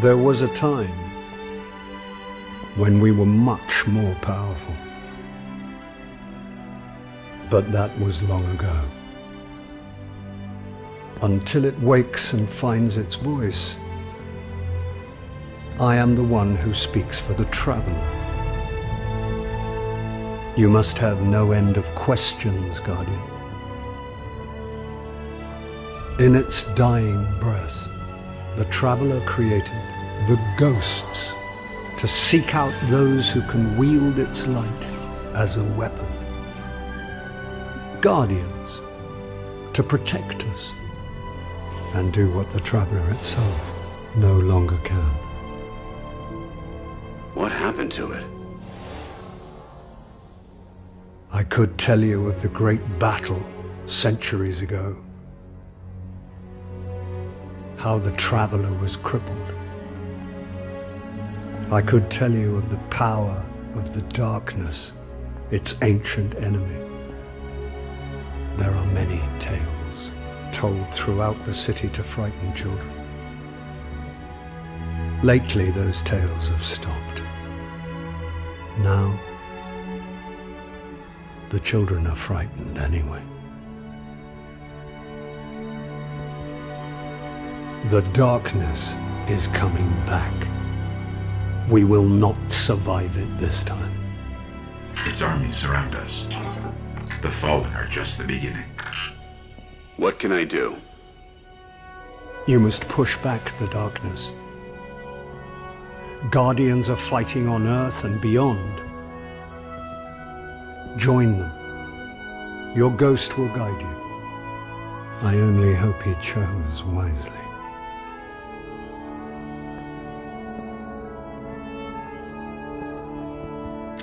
There was a time when we were much more powerful. But that was long ago. Until it wakes and finds its voice, I am the one who speaks for the traveler. You must have no end of questions, Guardian. In its dying breath, the traveler created the ghosts to seek out those who can wield its light as a weapon. Guardians to protect us and do what the traveler itself no longer can. What happened to it? I could tell you of the great battle centuries ago. How the traveler was crippled. I could tell you of the power of the darkness, its ancient enemy. There are many tales told throughout the city to frighten children. Lately, those tales have stopped. Now, the children are frightened anyway. The darkness is coming back. We will not survive it this time. Its armies surround us. The Fallen are just the beginning. What can I do? You must push back the darkness. Guardians are fighting on Earth and beyond. Join them. Your ghost will guide you. I only hope he chose wisely.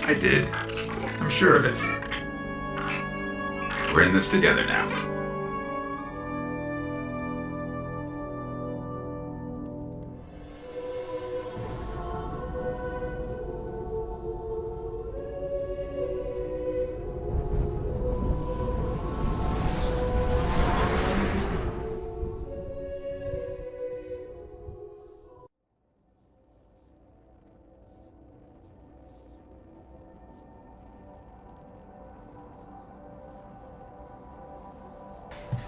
I did. I'm sure of it. We're in this together now.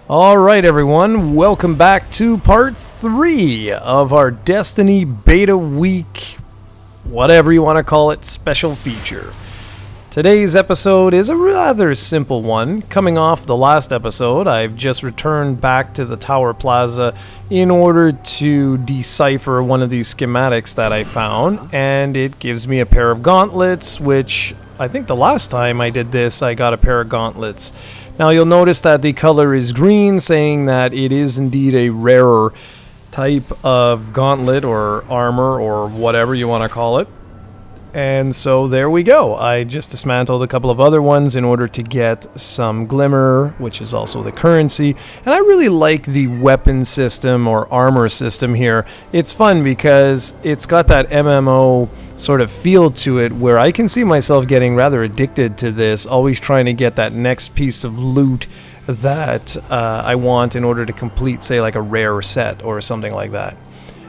All right, everyone, welcome back to part 3 of our Destiny Beta Week, whatever you want to call it, special feature. Today's episode is a rather simple one. Coming off the last episode, I've just returned back to the Tower Plaza in order to decipher one of these schematics that I found, and it gives me a pair of gauntlets, which I think the last time I did this, I got a pair of gauntlets. Now you'll notice that the color is green, saying that it is indeed a rarer type of gauntlet or armor or whatever you want to call it. And so there we go. I just dismantled a couple of other ones in order to get some glimmer, which is also the currency. And I really like the weapon system or armor system here. It's fun because it's got that MMO sort of feel to it where I can see myself getting rather addicted to this, always trying to get that next piece of loot that I want in order to complete, say, like a rare set or something like that.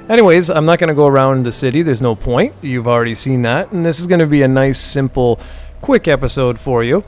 Anyways, I'm not going to go around the city. There's no point. You've already seen that. And this is going to be a nice, simple, quick episode for you.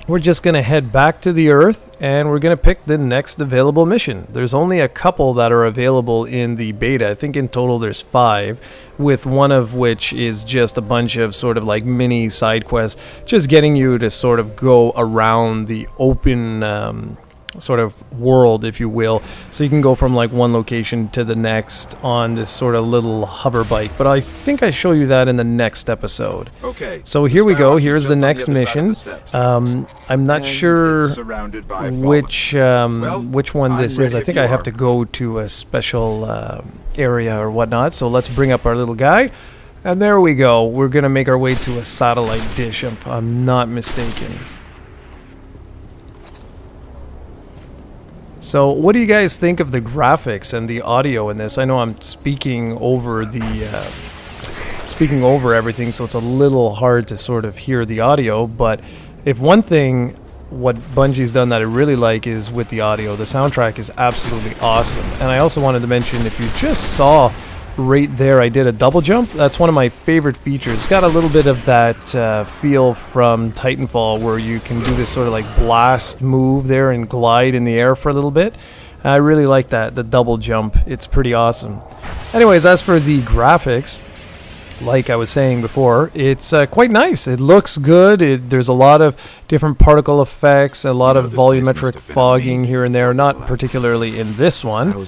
We're just going to head back to the Earth, and we're going to pick the next available mission. There's only a couple that are available in the beta. I think in total there's 5, with one of which is just a bunch of sort of like mini side quests, just getting you to sort of go around the open sort of world, if you will. So you can go from like one location to the next on this sort of little hover bike. But I think I show you that in the next episode. Okay. So here we go. Here's the next mission. I'm not sure which one this is. I think I have to go to a special area or whatnot. So let's bring up our little guy. And there we go. We're going to make our way to a satellite dish, if I'm not mistaken. So what do you guys think of the graphics and the audio in this? I know I'm speaking over everything, so it's a little hard to sort of hear the audio. But if one thing, what Bungie's done that I really like is with the audio. The soundtrack is absolutely awesome. And I also wanted to mention, if you just saw right there, I did a double jump. That's one of my favorite features. It's got a little bit of that feel from Titanfall, where you can do this sort of like blast move there and glide in the air for a little bit. I really like that, the double jump. It's pretty awesome. Anyways, as for the graphics, like I was saying before, it's quite nice. It looks good. There's a lot of different particle effects, a lot of volumetric fogging here and there, not particularly in this one.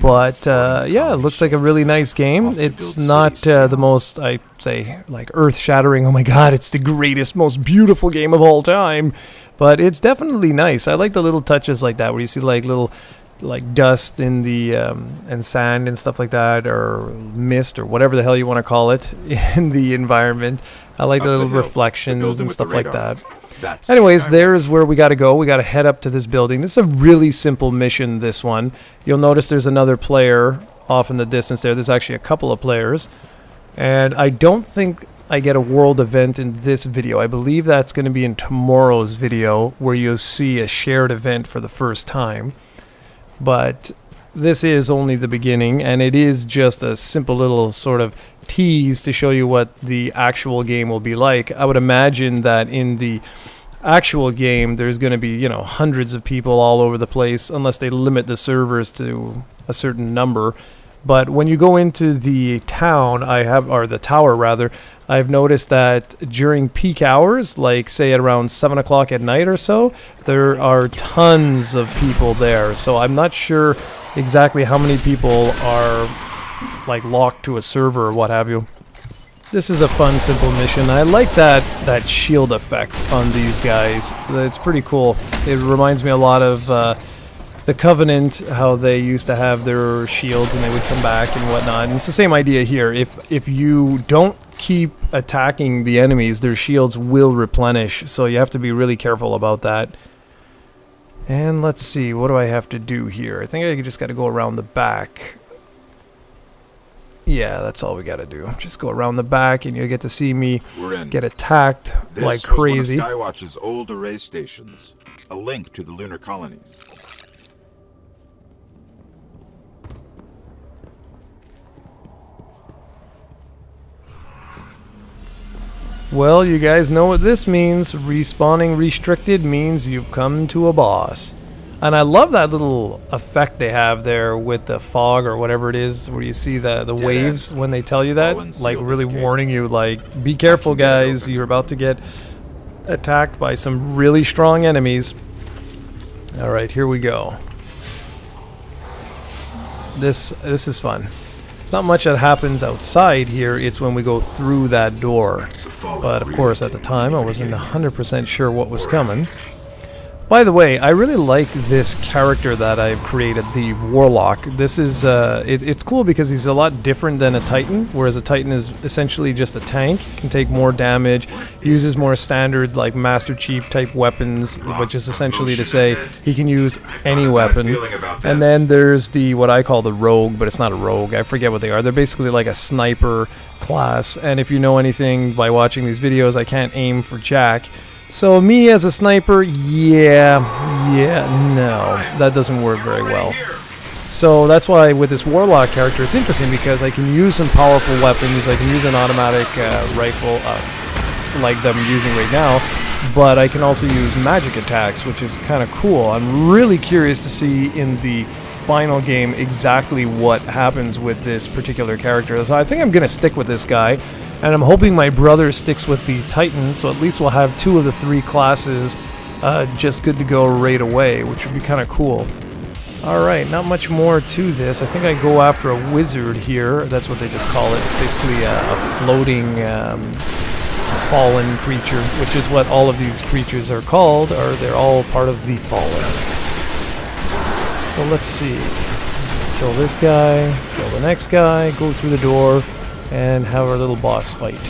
But yeah, it looks like a really nice game. It's not the most, I'd say, like earth-shattering, oh my god, it's the greatest, most beautiful game of all time. But it's definitely nice. I like the little touches like that, where you see like little like dust in the and sand and stuff like that, or mist, or whatever the hell you want to call it in the environment. I like the little reflections and stuff like that. Anyways, there's where we got to go. We got to head up to this building. This is a really simple mission, this one. You'll notice there's another player off in the distance there. There's actually a couple of players. And I don't think I get a world event in this video. I believe that's going to be in tomorrow's video, where you'll see a shared event for the first time. But this is only the beginning, and it is just a simple little sort of tease to show you what the actual game will be like. I would imagine that in the actual game there's going to be, you know, hundreds of people all over the place, unless they limit the servers to a certain number. But when you go into the town, or the tower rather, I've noticed that during peak hours, like say at around 7 o'clock at night or so, there are tons of people there. So I'm not sure exactly how many people are like locked to a server or what have you. This is a fun, simple mission. I like that shield effect on these guys. It's pretty cool. It reminds me a lot of the Covenant, how they used to have their shields and they would come back and whatnot. And it's the same idea here. If you don't keep attacking the enemies, their shields will replenish. So you have to be really careful about that. And let's see, what do I have to do here? I think I just got to go around the back. Yeah, that's all we got to do. Just go around the back and you'll get to see me get attacked like crazy. This was one of Skywatch's old array stations, a link to the lunar colonies. Well, you guys know what this means. Respawning restricted means you've come to a boss. And I love that little effect they have there with the fog or whatever it is, where you see the waves when they tell you that, like really warning you, like, be careful guys, you're about to get attacked by some really strong enemies. Alright, here we go. This is fun. It's not much that happens outside here, it's when we go through that door. But of course at the time I wasn't 100% sure what was coming. By the way, I really like this character that I've created, the Warlock. This is, it's cool because he's a lot different than a Titan, whereas a Titan is essentially just a tank, can take more damage, uses more standard like Master Chief type weapons, which is essentially to say he can use any weapon. And then there's the, what I call the Rogue, but it's not a Rogue, I forget what they are. They're basically like a sniper class, and if you know anything by watching these videos, I can't aim for jack. So me as a sniper, no, that doesn't work very well. So that's why with this Warlock character it's interesting, because I can use some powerful weapons, I can use an automatic rifle like I'm using right now, but I can also use magic attacks, which is kind of cool. I'm really curious to see in the final game exactly what happens with this particular character. So I think I'm going to stick with this guy, and I'm hoping my brother sticks with the Titan, so at least we'll have 2 of the 3 classes just good to go right away, which would be kind of cool. Alright, not much more to this. I think I go after a wizard here. That's what they just call it. It's basically a floating fallen creature, which is what all of these creatures are called, or they're all part of the fallen. So let's see. Let's kill this guy, kill the next guy, go through the door, and have our little boss fight.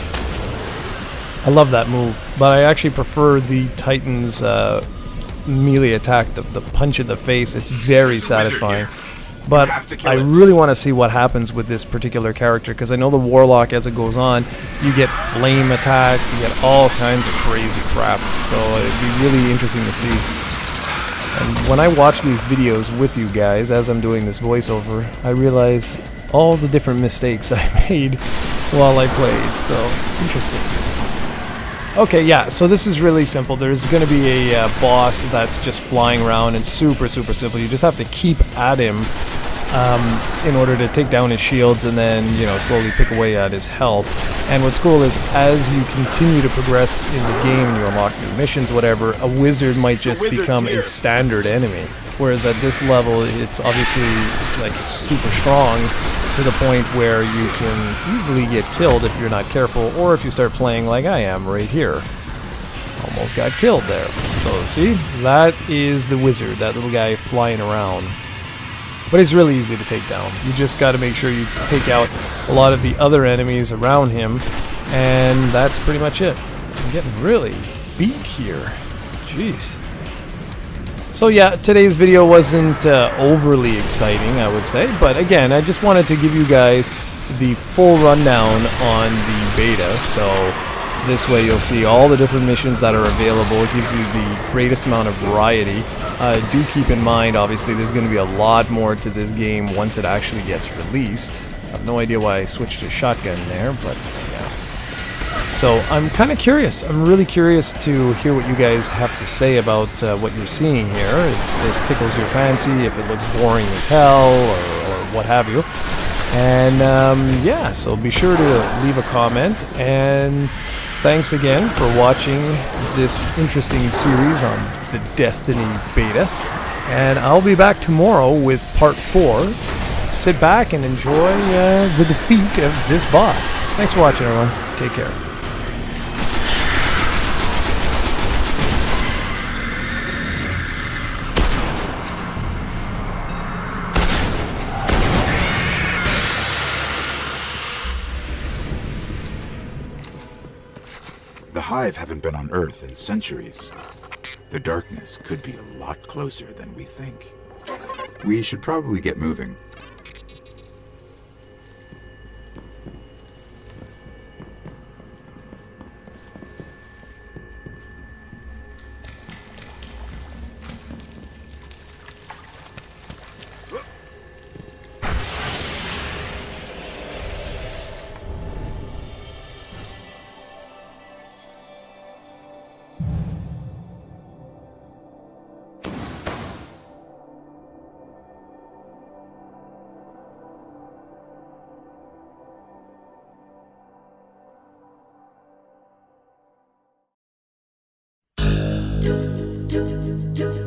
I love that move, but I actually prefer the Titan's melee attack, the punch in the face. It's very satisfying. But I really want to see what happens with this particular character, because I know the Warlock, as it goes on, you get flame attacks, you get all kinds of crazy crap, so it'd be really interesting to see. And when I watch these videos with you guys, as I'm doing this voiceover, I realize all the different mistakes I made while I played, so interesting. Okay, yeah, so this is really simple. There's going to be a boss that's just flying around, and super simple. You just have to keep at him in order to take down his shields and then, you know, slowly pick away at his health. And what's cool is, as you continue to progress in the game and you unlock new missions, whatever, a wizard might just become a standard enemy. Whereas at this level, it's obviously like super strong, to the point where you can easily get killed if you're not careful, or if you start playing like I am right here. Almost got killed there. So see, that is the wizard, that little guy flying around. But he's really easy to take down. You just got to make sure you take out a lot of the other enemies around him, and that's pretty much it. I'm getting really beat here. Jeez. So yeah, today's video wasn't overly exciting, I would say, but again, I just wanted to give you guys the full rundown on the beta, so this way you'll see all the different missions that are available. It gives you the greatest amount of variety. Do keep in mind, obviously, there's going to be a lot more to this game once it actually gets released. I have no idea why I switched to shotgun there, but yeah. So I'm kind of curious. I'm really curious to hear what you guys have to say about what you're seeing here. If this tickles your fancy, if it looks boring as hell, or what have you. And yeah, so be sure to leave a comment. And thanks again for watching this interesting series on the Destiny beta. And I'll be back tomorrow with part 4. So sit back and enjoy the defeat of this boss. Thanks for watching, everyone. Take care. The Hive haven't been on Earth in centuries. The darkness could be a lot closer than we think. We should probably get moving. do do do